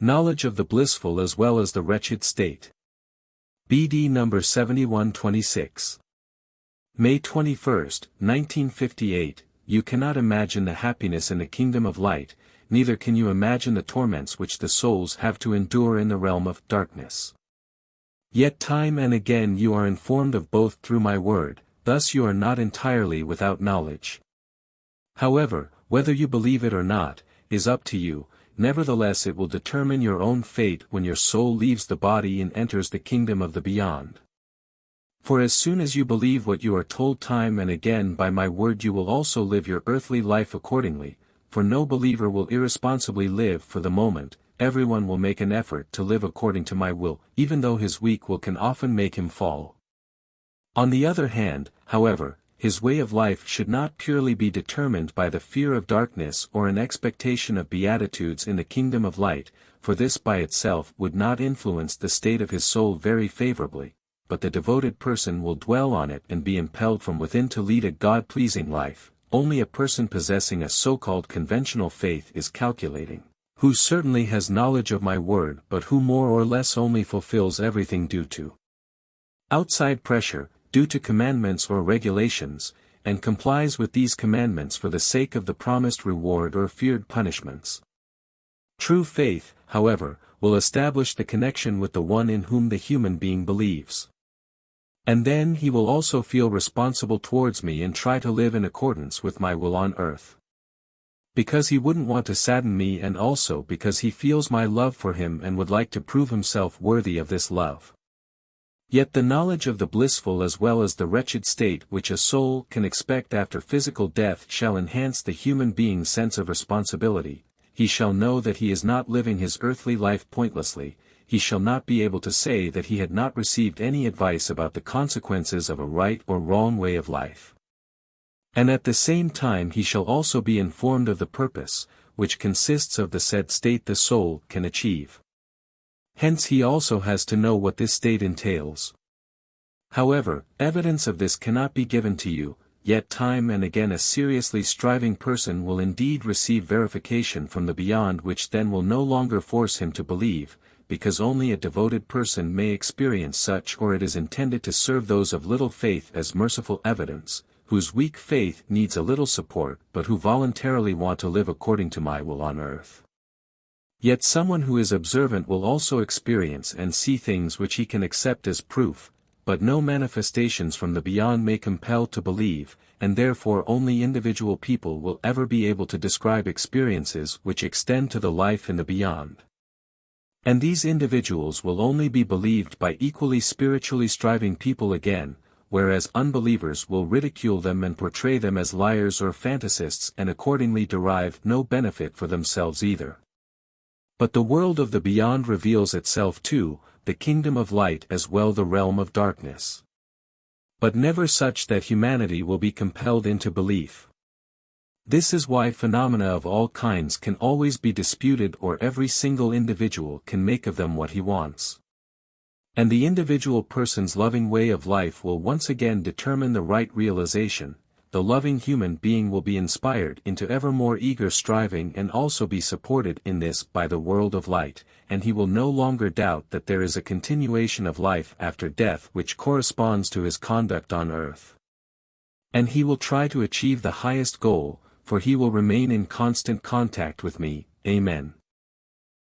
Knowledge of the blissful as well as the wretched state. BD number 7126. May 21, 1958. You cannot imagine the happiness in the kingdom of light, neither can you imagine the torments which the souls have to endure in the realm of darkness. Yet time and again you are informed of both through my word, thus you are not entirely without knowledge. However, whether you believe it or not, is up to you, nevertheless it will determine your own fate when your soul leaves the body and enters the kingdom of the beyond. For as soon as you believe what you are told time and again by my word you will also live your earthly life accordingly, for no believer will irresponsibly live for the moment, everyone will make an effort to live according to my will, even though his weak will can often make him fall. On the other hand, however, his way of life should not purely be determined by the fear of darkness or an expectation of beatitudes in the kingdom of light, for this by itself would not influence the state of his soul very favorably, but the devoted person will dwell on it and be impelled from within to lead a God-pleasing life. Only a person possessing a so-called conventional faith is calculating, who certainly has knowledge of my word but who more or less only fulfills everything due to outside pressure, due to commandments or regulations, and complies with these commandments for the sake of the promised reward or feared punishments. True faith, however, will establish the connection with the one in whom the human being believes. And then he will also feel responsible towards me and try to live in accordance with my will on earth. Because he wouldn't want to sadden me and also because he feels my love for him and would like to prove himself worthy of this love. Yet the knowledge of the blissful as well as the wretched state which a soul can expect after physical death shall enhance the human being's sense of responsibility. He shall know that he is not living his earthly life pointlessly, he shall not be able to say that he had not received any advice about the consequences of a right or wrong way of life. And at the same time he shall also be informed of the purpose, which consists of the said state the soul can achieve. Hence he also has to know what this state entails. However, evidence of this cannot be given to you, yet time and again a seriously striving person will indeed receive verification from the beyond which then will no longer force him to believe, because only a devoted person may experience such or it is intended to serve those of little faith as merciful evidence, whose weak faith needs a little support but who voluntarily want to live according to my will on earth. Yet someone who is observant will also experience and see things which he can accept as proof, but no manifestations from the beyond may compel to believe, and therefore only individual people will ever be able to describe experiences which extend to the life in the beyond. And these individuals will only be believed by equally spiritually striving people again, whereas unbelievers will ridicule them and portray them as liars or fantasists and accordingly derive no benefit for themselves either. But the world of the beyond reveals itself too, the kingdom of light as well the realm of darkness. But never such that humanity will be compelled into belief. This is why phenomena of all kinds can always be disputed or every single individual can make of them what he wants. And the individual person's loving way of life will once again determine the right realization. The loving human being will be inspired into ever more eager striving and also be supported in this by the world of light, and he will no longer doubt that there is a continuation of life after death which corresponds to his conduct on earth. And he will try to achieve the highest goal, for he will remain in constant contact with me. Amen.